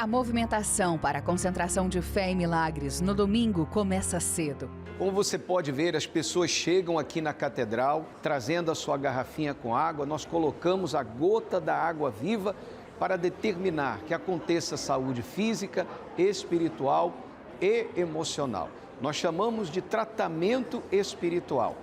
A movimentação para a concentração de fé e milagres no domingo começa cedo. Como você pode ver, as pessoas chegam aqui na catedral, trazendo a sua garrafinha com água. Nós colocamos a gota da água viva para determinar que aconteça saúde física, espiritual e emocional. Nós chamamos de tratamento espiritual.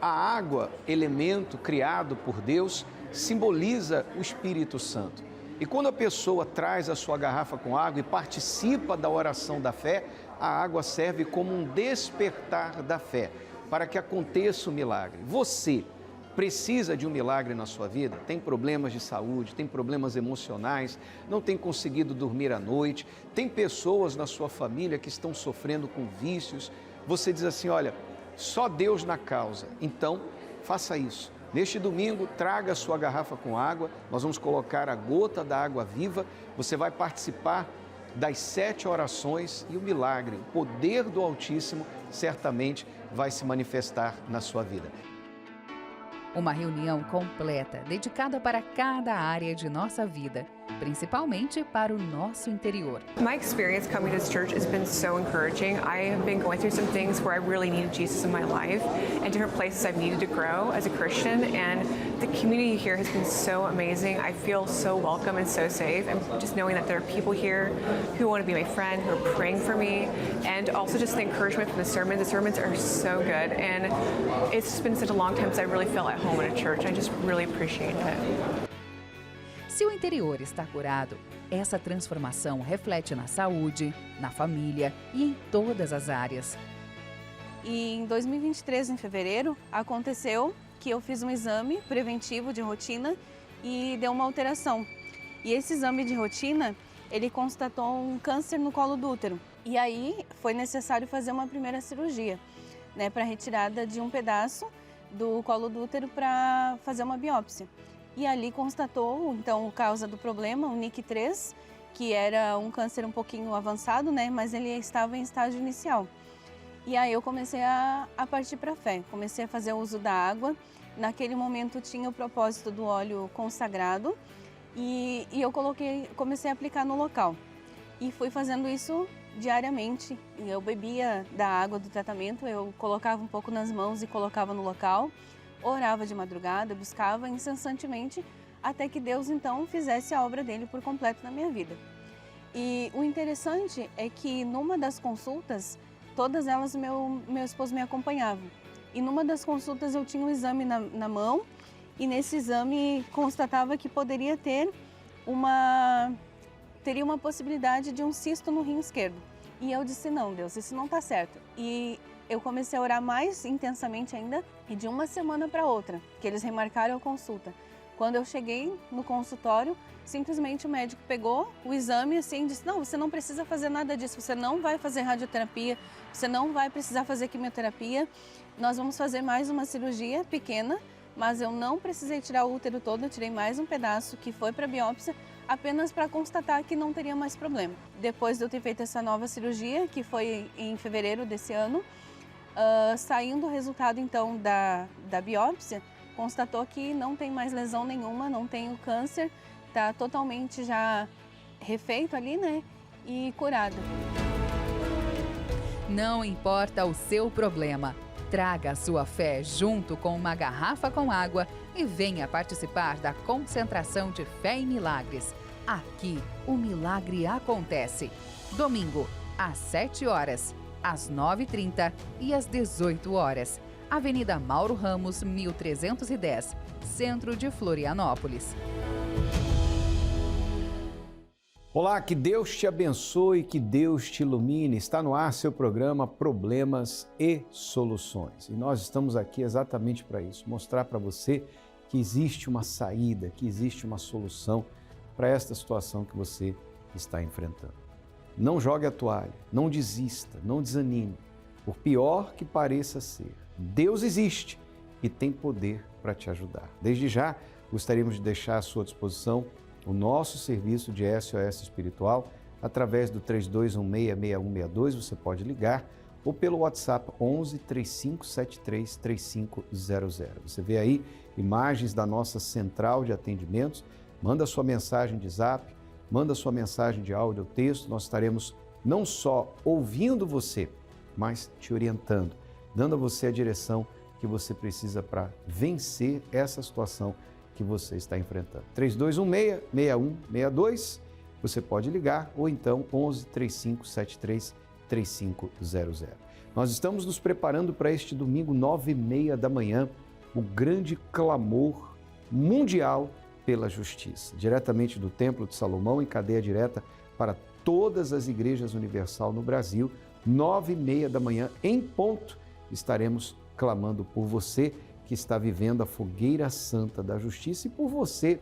A água, elemento criado por Deus, simboliza o Espírito Santo. E quando a pessoa traz a sua garrafa com água e participa da oração da fé, a água serve como um despertar da fé, para que aconteça o milagre. Você precisa de um milagre na sua vida? Tem problemas de saúde, tem problemas emocionais, não tem conseguido dormir à noite, tem pessoas na sua família que estão sofrendo com vícios. Você diz assim, olha, só Deus na causa. Então, faça isso. Neste domingo, traga a sua garrafa com água, nós vamos colocar a gota da água viva, você vai participar das 7 orações e o milagre, o poder do Altíssimo, certamente vai se manifestar na sua vida. Uma reunião completa, dedicada para cada área de nossa vida, principalmente para o nosso interior. My experience coming to this church has been so encouraging. I have been going through some things where I really needed Jesus in my life and different places I've needed to grow as a Christian, and the community here has been so amazing. I feel so welcome and so safe, and just knowing that there are people here who want to be my friend, who are praying for me, and also just the encouragement from the sermons. The sermons are so good, and it's been such a long time since I really felt at home in a church. I just really appreciate it. Se o interior está curado, essa transformação reflete na saúde, na família e em todas as áreas. E em 2023, em fevereiro, aconteceu que eu fiz um exame preventivo de rotina e deu uma alteração. E esse exame de rotina, ele constatou um câncer no colo do útero. E aí foi necessário fazer uma primeira cirurgia, né, para retirada de um pedaço do colo do útero para fazer uma biópsia. E ali constatou, então, a causa do problema, o NIC3, que era um câncer um pouquinho avançado, né? Mas ele estava em estágio inicial. E aí eu comecei a partir para a fé, comecei a fazer uso da água. Naquele momento tinha o propósito do óleo consagrado e eu comecei a aplicar no local. E fui fazendo isso diariamente. Eu bebia da água do tratamento, eu colocava um pouco nas mãos e colocava no local. Orava de madrugada, buscava incessantemente, até que Deus então fizesse a obra dele por completo na minha vida. E o interessante é que numa das consultas, todas elas meu esposo me acompanhava. E numa das consultas eu tinha um exame na mão, e nesse exame constatava que teria uma possibilidade de um cisto no rim esquerdo. E eu disse, não, Deus, isso não está certo. E eu comecei a orar mais intensamente ainda, e de uma semana para outra, que eles remarcaram a consulta. Quando eu cheguei no consultório, simplesmente o médico pegou o exame assim e disse, não, você não precisa fazer nada disso, você não vai fazer radioterapia, você não vai precisar fazer quimioterapia, nós vamos fazer mais uma cirurgia pequena, mas eu não precisei tirar o útero todo, eu tirei mais um pedaço que foi para biópsia, apenas para constatar que não teria mais problema. Depois de eu ter feito essa nova cirurgia, que foi em fevereiro desse ano, saindo o resultado então da biópsia, constatou que não tem mais lesão nenhuma, não tem o câncer, está totalmente já refeito ali, né, e curado. Não importa o seu problema, traga a sua fé junto com uma garrafa com água e venha participar da concentração de fé e milagres. Aqui, o milagre acontece. Domingo, às 7 horas, às 9h30 e às 18 horas. Avenida Mauro Ramos, 1310, Centro de Florianópolis. Olá, que Deus te abençoe, que Deus te ilumine. Está no ar seu programa Problemas e Soluções. E nós estamos aqui exatamente para isso, mostrar para você que existe uma saída, que existe uma solução para esta situação que você está enfrentando. Não jogue a toalha, não desista, não desanime, por pior que pareça ser. Deus existe e tem poder para te ajudar. Desde já, gostaríamos de deixar à sua disposição o nosso serviço de SOS Espiritual através do 3216-6162, você pode ligar, ou pelo WhatsApp 11 3573 3500. Você vê aí imagens da nossa central de atendimentos, manda sua mensagem de zap, manda sua mensagem de áudio ou texto, nós estaremos não só ouvindo você, mas te orientando, dando a você a direção que você precisa para vencer essa situação que você está enfrentando. 3216-6162, você pode ligar, ou então 11-3573-3500. Nós estamos nos preparando para este domingo, 9h30 da manhã, o grande clamor mundial pela justiça, diretamente do Templo de Salomão, em cadeia direta para todas as igrejas universal no Brasil, 9h30 da manhã, em ponto, estaremos clamando por você que está vivendo a fogueira santa da justiça e por você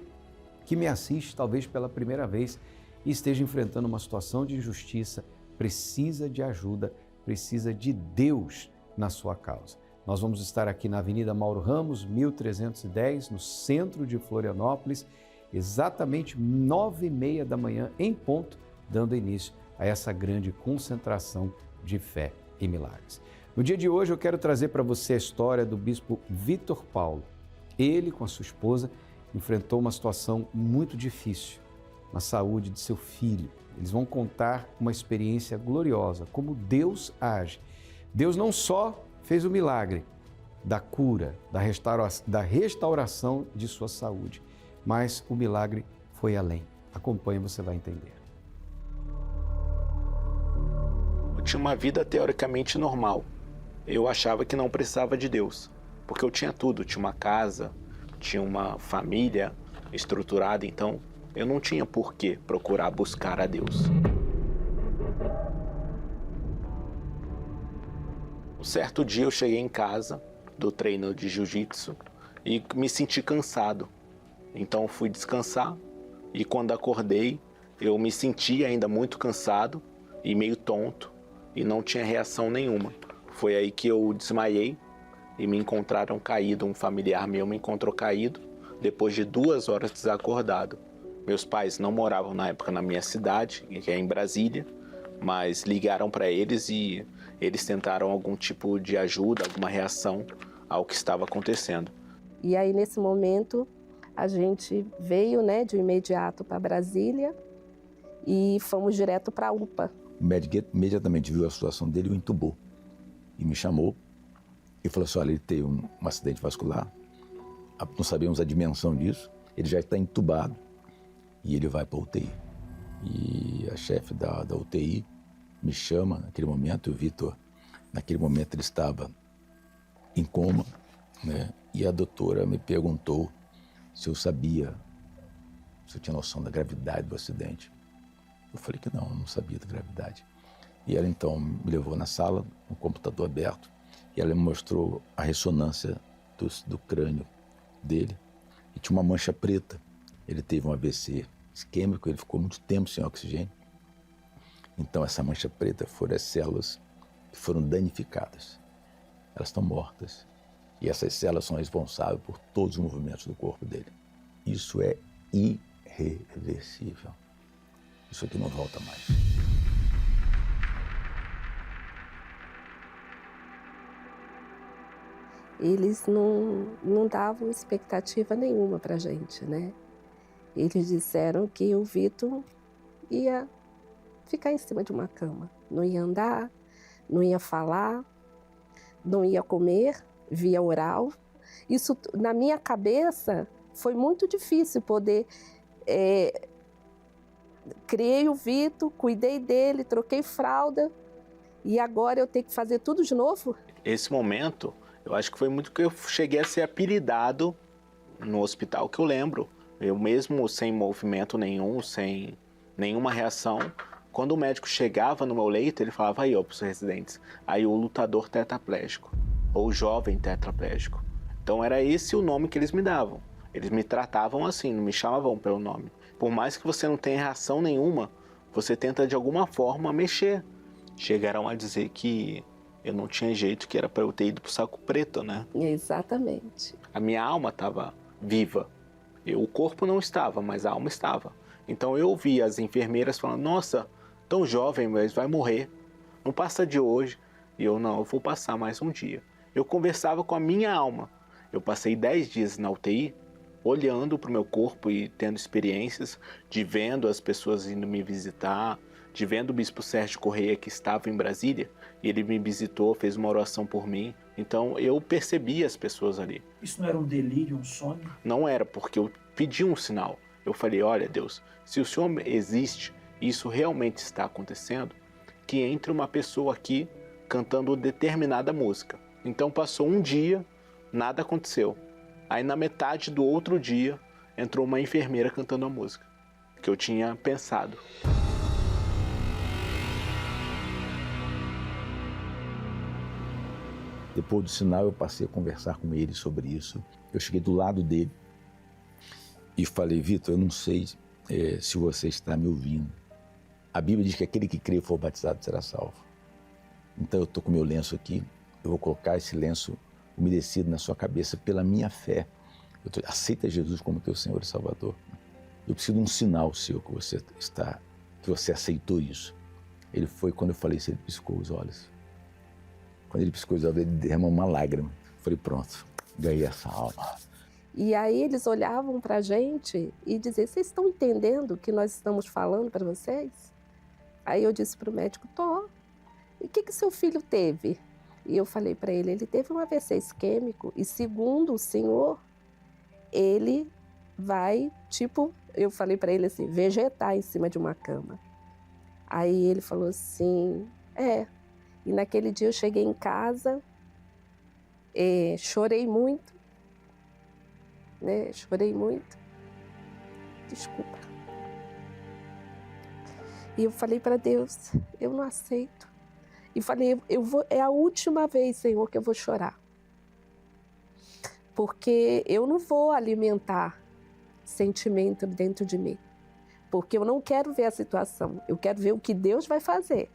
que me assiste talvez pela primeira vez e esteja enfrentando uma situação de injustiça, precisa de ajuda, precisa de Deus na sua causa. Nós vamos estar aqui na Avenida Mauro Ramos, 1310, no centro de Florianópolis, exatamente 9h30 da manhã, em ponto, dando início a essa grande concentração de fé e milagres. No dia de hoje eu quero trazer para você a história do bispo Vitor Paulo. Ele, com a sua esposa, enfrentou uma situação muito difícil na saúde de seu filho. Eles vão contar uma experiência gloriosa, como Deus age. Deus não só fez o milagre da cura, da restauração de sua saúde, mas o milagre foi além. Acompanhe, você vai entender. Eu tinha uma vida teoricamente normal. Eu achava que não precisava de Deus, porque eu tinha tudo, tinha uma casa, tinha uma família estruturada, então eu não tinha por que procurar buscar a Deus. Um certo dia eu cheguei em casa do treino de jiu-jitsu e me senti cansado. Então fui descansar e quando acordei eu me senti ainda muito cansado e meio tonto e não tinha reação nenhuma. Foi aí que eu desmaiei e me encontraram caído, um familiar meu me encontrou caído depois de 2 horas desacordado. Meus pais não moravam na época na minha cidade, que é em Brasília, mas ligaram para eles e eles tentaram algum tipo de ajuda, alguma reação ao que estava acontecendo. E aí, nesse momento, a gente veio, de imediato para Brasília e fomos direto para a UPA. O médico imediatamente viu a situação dele e o entubou. E me chamou e falou assim, olha, ele teve um acidente vascular, não sabemos a dimensão disso, ele já está entubado e ele vai para a UTI. E a chefe da UTI me chama naquele momento, o Vitor, naquele momento ele estava em coma, e a doutora me perguntou se eu sabia, se eu tinha noção da gravidade do acidente. Eu falei que não sabia da gravidade. E ela então me levou na sala, com o computador aberto, e ela me mostrou a ressonância do crânio dele, e tinha uma mancha preta. Ele teve um AVC isquêmico, ele ficou muito tempo sem oxigênio. Então essa mancha preta foram as células que foram danificadas. Elas estão mortas. E essas células são responsáveis por todos os movimentos do corpo dele. Isso é irreversível. Isso aqui não volta mais. Eles não davam expectativa nenhuma para a gente, Eles disseram que o Vitor ia ficar em cima de uma cama. Não ia andar, não ia falar, não ia comer via oral. Isso, na minha cabeça, foi muito difícil poder... Criei o Vitor, cuidei dele, troquei fralda e agora eu tenho que fazer tudo de novo? Esse momento, eu acho que foi muito que eu cheguei a ser apelidado no hospital, que eu lembro. Eu mesmo sem movimento nenhum, sem nenhuma reação, quando o médico chegava no meu leito, ele falava aí, para os residentes, aí o lutador tetraplégico, ou jovem tetraplégico. Então era esse o nome que eles me davam. Eles me tratavam assim, não me chamavam pelo nome. Por mais que você não tenha reação nenhuma, você tenta de alguma forma mexer. Chegaram a dizer que eu não tinha jeito, que era para eu ter ido pro saco preto, Exatamente. A minha alma estava viva. O corpo não estava, mas a alma estava. Então eu ouvi as enfermeiras falando, nossa, tão jovem, mas vai morrer. Não passa de hoje. E eu vou passar mais um dia. Eu conversava com a minha alma. Eu passei 10 dias na UTI olhando para o meu corpo e tendo experiências de vendo as pessoas indo me visitar, de vendo o Bispo Sérgio Correia, que estava em Brasília, e ele me visitou, fez uma oração por mim. Então eu percebi as pessoas ali. Isso não era um delírio, um sonho? Não era, porque eu pedi um sinal. Eu falei, olha Deus, se o Senhor existe e isso realmente está acontecendo, que entre uma pessoa aqui cantando determinada música. Então passou um dia, nada aconteceu. Aí na metade do outro dia, entrou uma enfermeira cantando a música que eu tinha pensado. Depois do sinal, eu passei a conversar com ele sobre isso. Eu cheguei do lado dele e falei, Vitor, eu não sei se você está me ouvindo. A Bíblia diz que aquele que crê e for batizado será salvo. Então eu estou com o meu lenço aqui, eu vou colocar esse lenço umedecido na sua cabeça pela minha fé. Aceita Jesus como teu Senhor e Salvador. Eu preciso de um sinal seu que você aceitou isso. Ele foi, quando eu falei isso, ele piscou os olhos. Quando ele piscou os olhos, ele derramou uma lágrima. Eu falei, pronto, ganhei essa alma. E aí eles olhavam para a gente e diziam, vocês estão entendendo o que nós estamos falando para vocês? Aí eu disse para o médico, tô. E o que seu filho teve? E eu falei para ele teve um AVC isquêmico e segundo o senhor, ele vai, eu falei para ele assim, vegetar em cima de uma cama. Aí ele falou assim, E naquele dia eu cheguei em casa, chorei muito, né? Chorei muito. Desculpa. E eu falei para Deus, eu não aceito. E falei, é a última vez, Senhor, que eu vou chorar. Porque eu não vou alimentar sentimento dentro de mim. Porque eu não quero ver a situação, eu quero ver o que Deus vai fazer.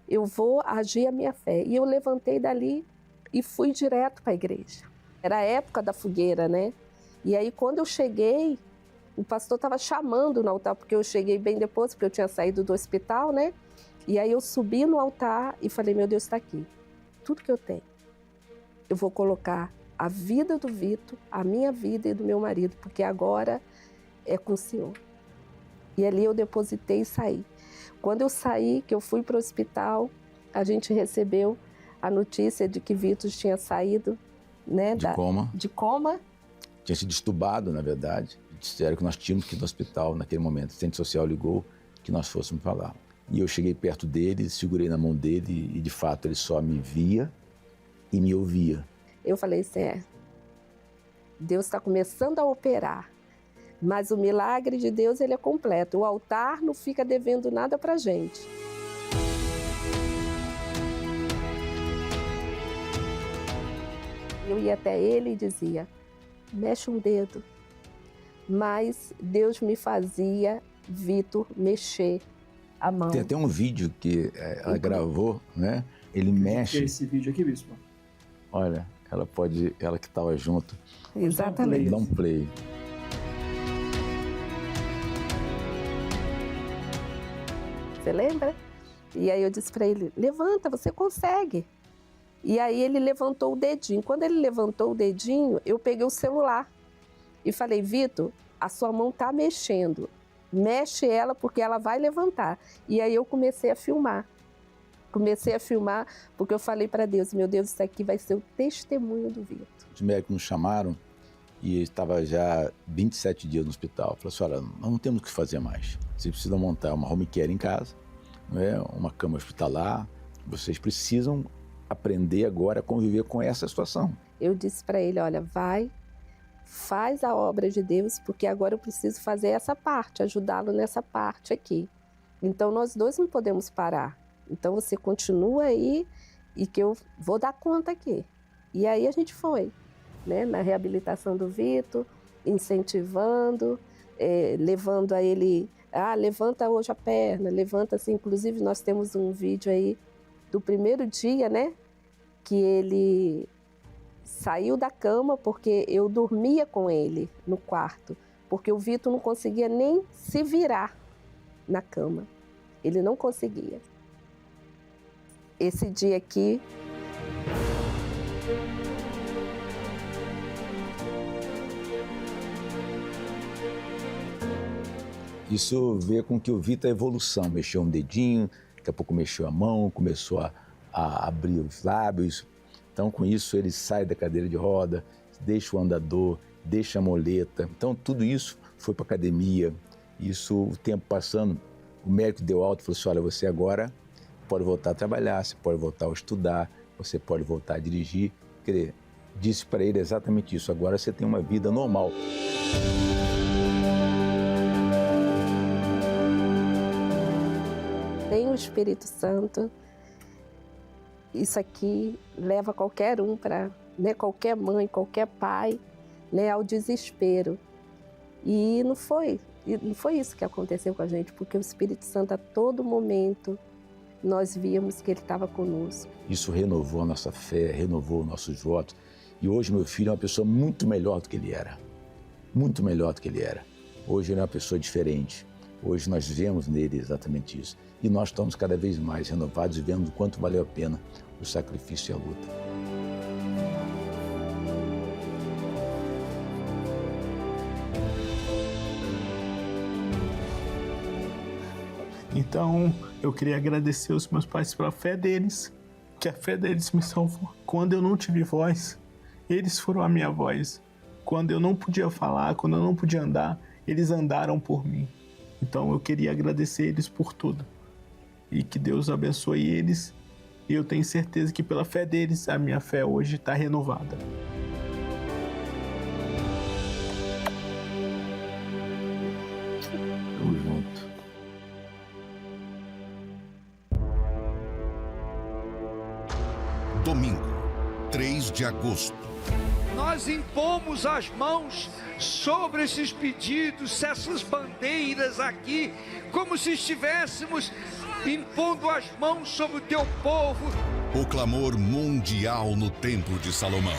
Eu vou agir a minha fé. E eu levantei dali e fui direto para a igreja. Era a época da fogueira, né? E aí, quando eu cheguei, o pastor estava chamando no altar, porque eu cheguei bem depois, porque eu tinha saído do hospital, né? E aí eu subi no altar e falei, meu Deus, está aqui. Tudo que eu tenho. Eu vou colocar a vida do Vitor, a minha vida e do meu marido, porque agora é com o Senhor. E ali eu depositei e saí. Quando eu saí, que eu fui para o hospital, a gente recebeu a notícia de que Vitor tinha saído, né, de coma. Tinha sido estubado, na verdade. Disseram que nós tínhamos que ir no hospital naquele momento. O assistente social ligou que nós fôssemos para lá. E eu cheguei perto dele, segurei na mão dele e, de fato, ele só me via e me ouvia. Eu falei assim, Deus está começando a operar. Mas o milagre de Deus, ele é completo. O altar não fica devendo nada para a gente. Eu ia até ele e dizia, mexe um dedo. Mas Deus me fazia, Vitor, mexer a mão. Tem até um vídeo que ela gravou, né? Ele mexe. Que é esse vídeo aqui, Bispo? Olha, ela que estava junto. Exatamente. Dá um play. Você lembra? E aí eu disse para ele, levanta, você consegue. E aí ele levantou o dedinho. Quando ele levantou o dedinho, eu peguei o celular e falei, Vitor, a sua mão está mexendo. Mexe ela porque ela vai levantar. E aí eu comecei a filmar. Porque eu falei para Deus, meu Deus, isso aqui vai ser o testemunho do Vitor. Os médicos nos chamaram e ele estava já 27 dias no hospital. Falou assim, olha, nós não temos o que fazer mais. Vocês precisam montar uma home care em casa, né? Uma cama hospitalar. Vocês precisam aprender agora a conviver com essa situação. Eu disse para ele, olha, faz a obra de Deus, porque agora eu preciso fazer essa parte, ajudá-lo nessa parte aqui. Então nós dois não podemos parar. Então você continua aí e que eu vou dar conta aqui. E aí a gente foi, né, na reabilitação do Vitor, incentivando, levando a ele, levanta hoje a perna, levanta assim. Inclusive nós temos um vídeo aí do primeiro dia, né, que ele saiu da cama porque eu dormia com ele no quarto, porque o Vitor não conseguia nem se virar na cama, ele não conseguia. Esse dia aqui, Isso veio com que o Vitor a evolução, mexeu um dedinho, daqui a pouco mexeu a mão, começou a abrir os lábios. Então, com isso, ele sai da cadeira de roda, deixa o andador, deixa a moleta. Então, tudo isso foi para a academia. Isso, o tempo passando, o médico deu alta e falou assim, olha, você agora pode voltar a trabalhar, você pode voltar a estudar, você pode voltar a dirigir. Quer dizer, disse para ele exatamente isso, agora você tem uma vida normal. Tem o Espírito Santo, isso aqui leva qualquer um para, né, qualquer mãe, qualquer pai, né, ao desespero. E não foi isso que aconteceu com a gente, porque o Espírito Santo a todo momento nós víamos que ele estava conosco. Isso renovou a nossa fé, renovou nossos votos. E hoje meu filho é uma pessoa muito melhor do que ele era. Muito melhor do que ele era. Hoje ele é uma pessoa diferente. Hoje nós vemos nele exatamente isso. E nós estamos cada vez mais renovados e vendo o quanto valeu a pena o sacrifício e a luta. Então, eu queria agradecer os meus pais pela fé deles, que a fé deles me salvou. Quando eu não tive voz, eles foram a minha voz. Quando eu não podia falar, quando eu não podia andar, eles andaram por mim. Então, eu queria agradecer eles por tudo. E que Deus abençoe eles. E eu tenho certeza que pela fé deles, a minha fé hoje está renovada. Tamo junto. Domingo, 3 de agosto. Nós impomos as mãos sobre esses pedidos, essas bandeiras aqui, como se estivéssemos impondo as mãos sobre o teu povo. O clamor mundial no Templo de Salomão.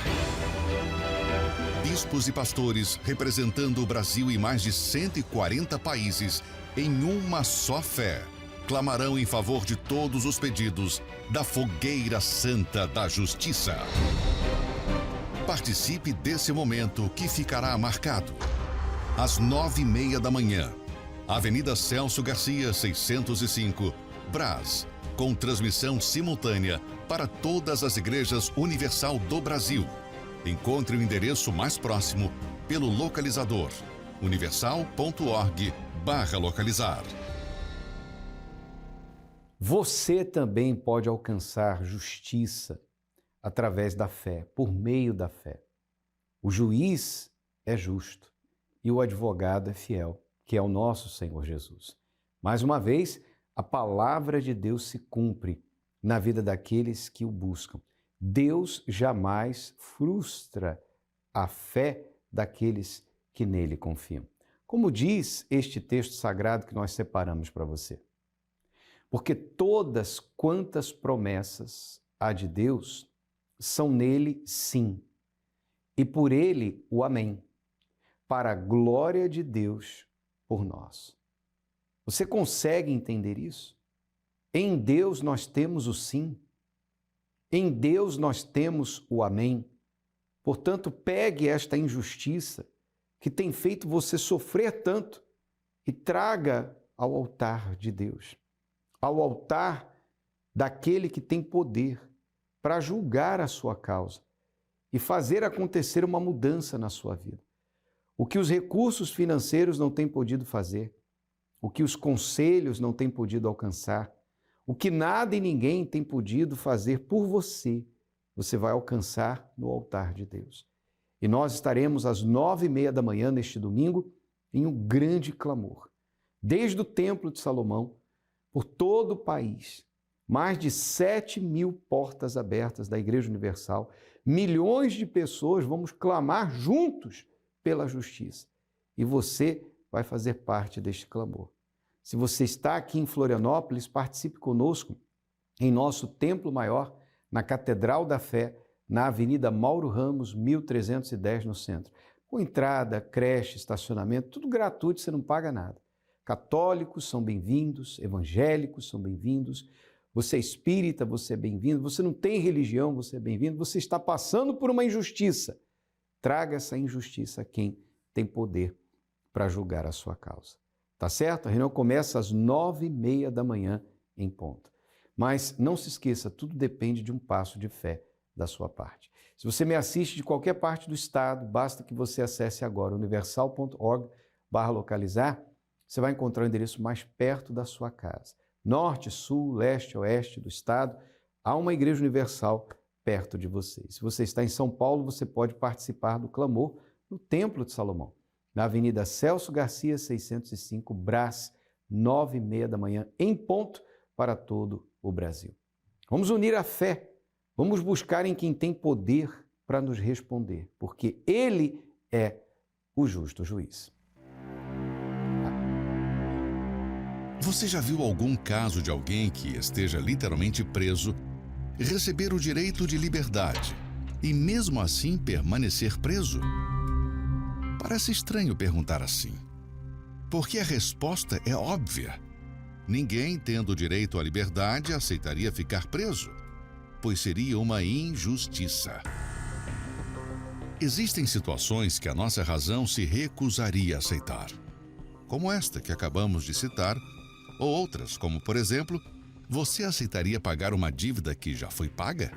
Bispos e pastores representando o Brasil e mais de 140 países em uma só fé, clamarão em favor de todos os pedidos da Fogueira Santa da Justiça. Participe desse momento que ficará marcado. Às 9h30 da manhã, Avenida Celso Garcia, 605, Brás, com transmissão simultânea para todas as igrejas Universal do Brasil. Encontre o endereço mais próximo pelo localizador universal.org/localizar. Você também pode alcançar justiça através da fé, por meio da fé. O juiz é justo e o advogado é fiel, que é o nosso Senhor Jesus. Mais uma vez, a palavra de Deus se cumpre na vida daqueles que o buscam. Deus jamais frustra a fé daqueles que nele confiam. Como diz este texto sagrado que nós separamos para você. Porque todas quantas promessas há de Deus são nele sim, e por ele o amém, para a glória de Deus por nós. Você consegue entender isso? Em Deus nós temos o sim, em Deus nós temos o amém. Portanto, pegue esta injustiça que tem feito você sofrer tanto e traga ao altar de Deus, ao altar daquele que tem poder para julgar a sua causa e fazer acontecer uma mudança na sua vida. O que os recursos financeiros não têm podido fazer, o que os conselhos não têm podido alcançar, o que nada e ninguém tem podido fazer por você, você vai alcançar no altar de Deus. E nós estaremos às 9h30 da manhã neste domingo em um grande clamor, desde o Templo de Salomão, por todo o país, mais de 7.000 portas abertas da Igreja Universal, milhões de pessoas vamos clamar juntos pela justiça. E você vai fazer parte deste clamor. Se você está aqui em Florianópolis, participe conosco em nosso templo maior, na Catedral da Fé, na Avenida Mauro Ramos, 1310, no centro. Com entrada, creche, estacionamento, tudo gratuito, você não paga nada. Católicos são bem-vindos, evangélicos são bem-vindos, você é espírita, você é bem-vindo, você não tem religião, você é bem-vindo, você está passando por uma injustiça. Traga essa injustiça a quem tem poder para julgar a sua causa. tá certo? A reunião começa às 9h30 da manhã em ponto. Mas não se esqueça, tudo depende de um passo de fé da sua parte. Se você me assiste de qualquer parte do estado, basta que você acesse agora universal.org/localizar, você vai encontrar o endereço mais perto da sua casa. Norte, sul, leste, oeste do estado, há uma igreja universal perto de você. Se você está em São Paulo, você pode participar do clamor no Templo de Salomão, na Avenida Celso Garcia, 605, Brás, 9h30 da manhã, em ponto, para todo o Brasil. Vamos unir a fé, vamos buscar em quem tem poder para nos responder, porque Ele é o justo juiz. Você já viu algum caso de alguém que esteja literalmente preso, receber o direito de liberdade e mesmo assim permanecer preso? Parece estranho perguntar assim, porque a resposta é óbvia. Ninguém, tendo direito à liberdade, aceitaria ficar preso, pois seria uma injustiça. Existem situações que a nossa razão se recusaria a aceitar, como esta que acabamos de citar, ou outras, como, por exemplo, você aceitaria pagar uma dívida que já foi paga?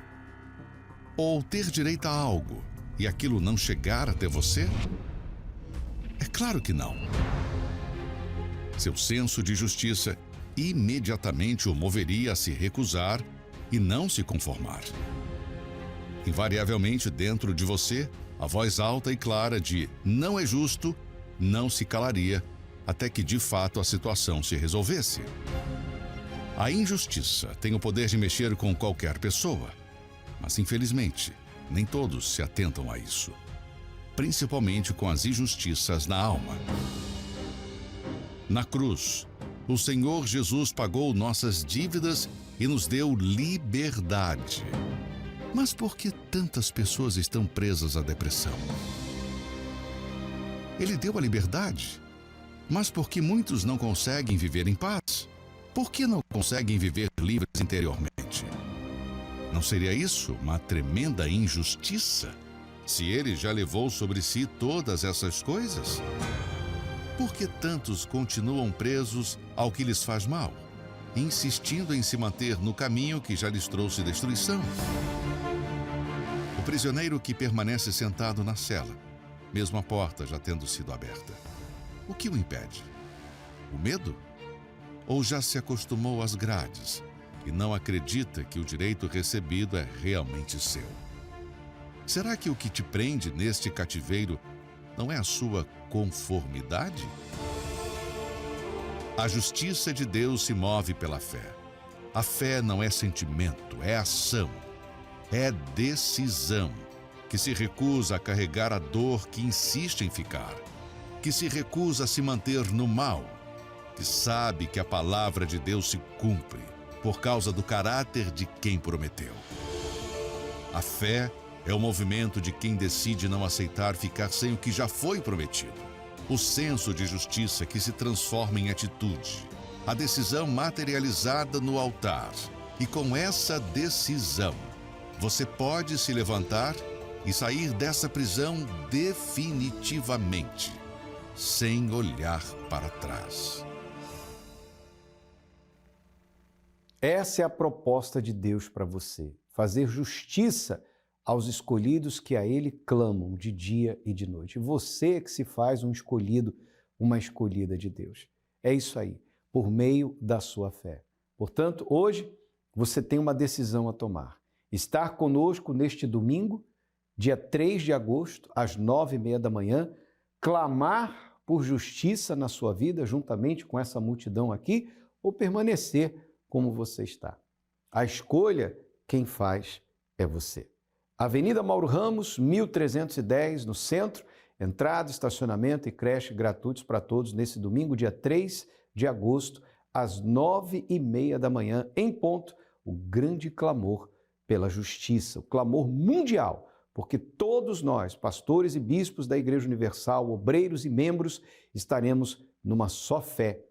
Ou ter direito a algo e aquilo não chegar até você? É claro que não. Seu senso de justiça imediatamente o moveria a se recusar e não se conformar. Invariavelmente dentro de você, a voz alta e clara de "não é justo" não se calaria até que de fato a situação se resolvesse. A injustiça tem o poder de mexer com qualquer pessoa, mas infelizmente nem todos se atentam a isso, principalmente com as injustiças na alma. Na cruz, o Senhor Jesus pagou nossas dívidas e nos deu liberdade. Mas por que tantas pessoas estão presas à depressão? Ele deu a liberdade, mas por que muitos não conseguem viver em paz? Por que não conseguem viver livres interiormente? Não seria isso uma tremenda injustiça? Se ele já levou sobre si todas essas coisas? Por que tantos continuam presos ao que lhes faz mal, insistindo em se manter no caminho que já lhes trouxe destruição? O prisioneiro que permanece sentado na cela, mesmo a porta já tendo sido aberta. O que o impede? O medo? Ou já se acostumou às grades e não acredita que o direito recebido é realmente seu? Será que o que te prende neste cativeiro não é a sua conformidade? A justiça de Deus se move pela fé. A fé não é sentimento, é ação. É decisão, que se recusa a carregar a dor que insiste em ficar, que se recusa a se manter no mal, que sabe que a palavra de Deus se cumpre por causa do caráter de quem prometeu. A fé é o movimento de quem decide não aceitar ficar sem o que já foi prometido. O senso de justiça que se transforma em atitude. A decisão materializada no altar. E com essa decisão, você pode se levantar e sair dessa prisão definitivamente, sem olhar para trás. Essa é a proposta de Deus para você, fazer justiça aos escolhidos que a Ele clamam de dia e de noite. Você que se faz um escolhido, uma escolhida de Deus. É isso aí, por meio da sua fé. Portanto, hoje você tem uma decisão a tomar. Estar conosco neste domingo, dia 3 de agosto, às 9h30 da manhã, clamar por justiça na sua vida, juntamente com essa multidão aqui, ou permanecer como você está. A escolha, quem faz é você. Avenida Mauro Ramos, 1310, no centro, entrada, estacionamento e creche gratuitos para todos nesse domingo, dia 3 de agosto, às 9h30 da manhã, em ponto, o grande clamor pela justiça, o clamor mundial, porque todos nós, pastores e bispos da Igreja Universal, obreiros e membros, estaremos numa só fé,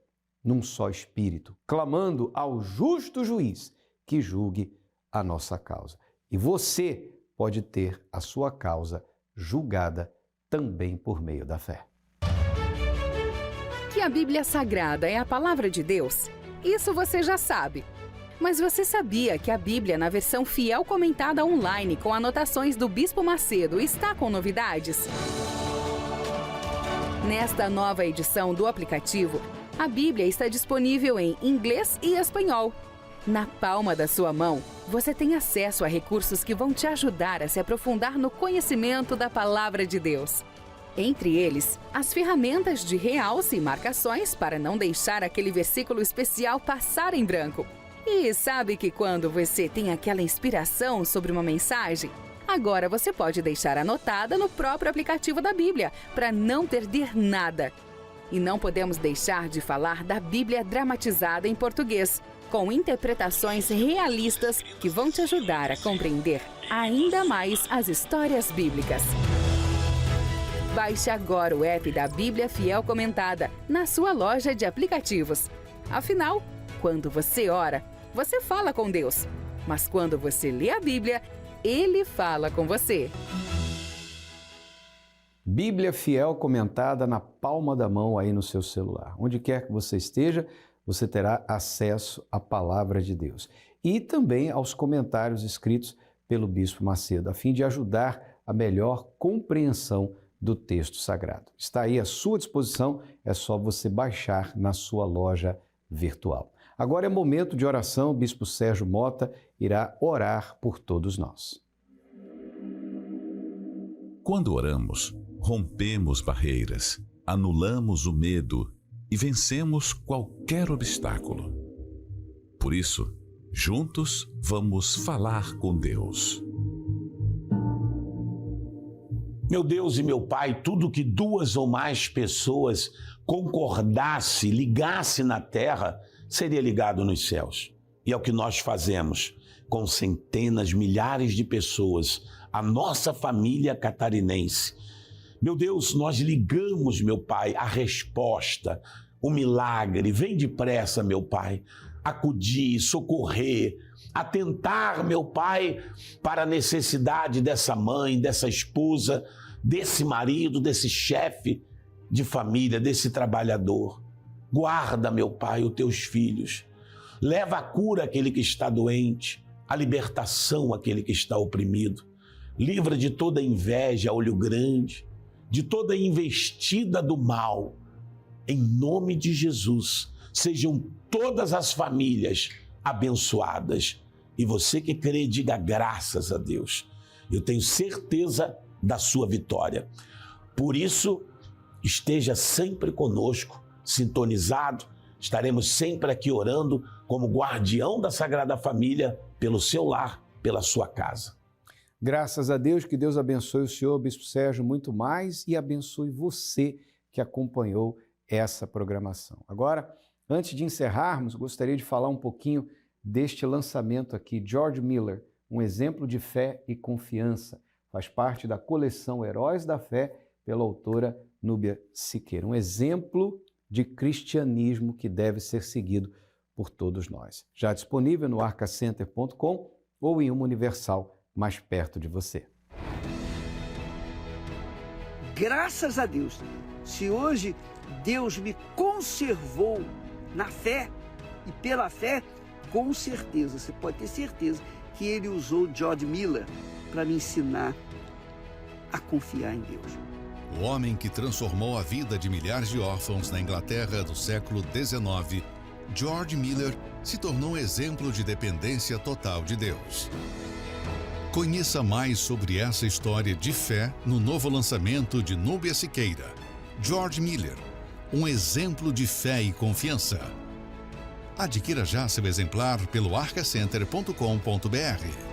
num só espírito, clamando ao justo juiz que julgue a nossa causa. E você pode ter a sua causa julgada também por meio da fé. Que a Bíblia Sagrada é a palavra de Deus? Isso você já sabe. Mas você sabia que a Bíblia, na versão fiel comentada online com anotações do Bispo Macedo, está com novidades? Nesta nova edição do aplicativo, a Bíblia está disponível em inglês e espanhol. Na palma da sua mão, você tem acesso a recursos que vão te ajudar a se aprofundar no conhecimento da Palavra de Deus. Entre eles, as ferramentas de realce e marcações para não deixar aquele versículo especial passar em branco. E sabe que quando você tem aquela inspiração sobre uma mensagem, agora você pode deixar anotada no próprio aplicativo da Bíblia, para não perder nada. E não podemos deixar de falar da Bíblia dramatizada em português, com interpretações realistas que vão te ajudar a compreender ainda mais as histórias bíblicas. Baixe agora o app da Bíblia Fiel Comentada na sua loja de aplicativos. Afinal, quando você ora, você fala com Deus. Mas quando você lê a Bíblia, Ele fala com você. Bíblia Fiel Comentada na palma da mão aí no seu celular. Onde quer que você esteja, você terá acesso à Palavra de Deus. E também aos comentários escritos pelo Bispo Macedo, a fim de ajudar a melhor compreensão do texto sagrado. Está aí à sua disposição, é só você baixar na sua loja virtual. Agora é momento de oração, o Bispo Sérgio Mota irá orar por todos nós. Quando oramos, rompemos barreiras, anulamos o medo e vencemos qualquer obstáculo. Por isso, juntos vamos falar com Deus. Meu Deus e meu Pai, tudo que duas ou mais pessoas concordasse, ligasse na terra, seria ligado nos céus. E é o que nós fazemos com centenas, milhares de pessoas, a nossa família catarinense. Meu Deus, nós ligamos, meu Pai, a resposta, o milagre. Vem depressa, meu Pai, acudir, socorrer, atentar, meu Pai, para a necessidade dessa mãe, dessa esposa, desse marido, desse chefe de família, desse trabalhador. Guarda, meu Pai, os teus filhos. Leva a cura àquele que está doente, a libertação àquele que está oprimido. Livra de toda inveja, olho grande, de toda investida do mal. Em nome de Jesus, sejam todas as famílias abençoadas. E você que crê, diga graças a Deus. Eu tenho certeza da sua vitória. Por isso, esteja sempre conosco, sintonizado. Estaremos sempre aqui orando como guardião da Sagrada Família pelo seu lar, pela sua casa. Graças a Deus, que Deus abençoe o senhor, Bispo Sérgio, muito mais e abençoe você que acompanhou essa programação. Agora, antes de encerrarmos, gostaria de falar um pouquinho deste lançamento aqui, George Miller, um exemplo de fé e confiança. Faz parte da coleção Heróis da Fé, pela autora Núbia Siqueira. Um exemplo de cristianismo que deve ser seguido por todos nós. Já disponível no arcacenter.com ou em uma Universal mais perto de você. Graças a Deus, se hoje Deus me conservou na fé e pela fé, com certeza, você pode ter certeza que Ele usou George Miller para me ensinar a confiar em Deus. O homem que transformou a vida de milhares de órfãos na Inglaterra do século XIX, George Miller, se tornou um exemplo de dependência total de Deus. Conheça mais sobre essa história de fé no novo lançamento de Núbia Siqueira, George Miller, um exemplo de fé e confiança. Adquira já seu exemplar pelo arcacenter.com.br.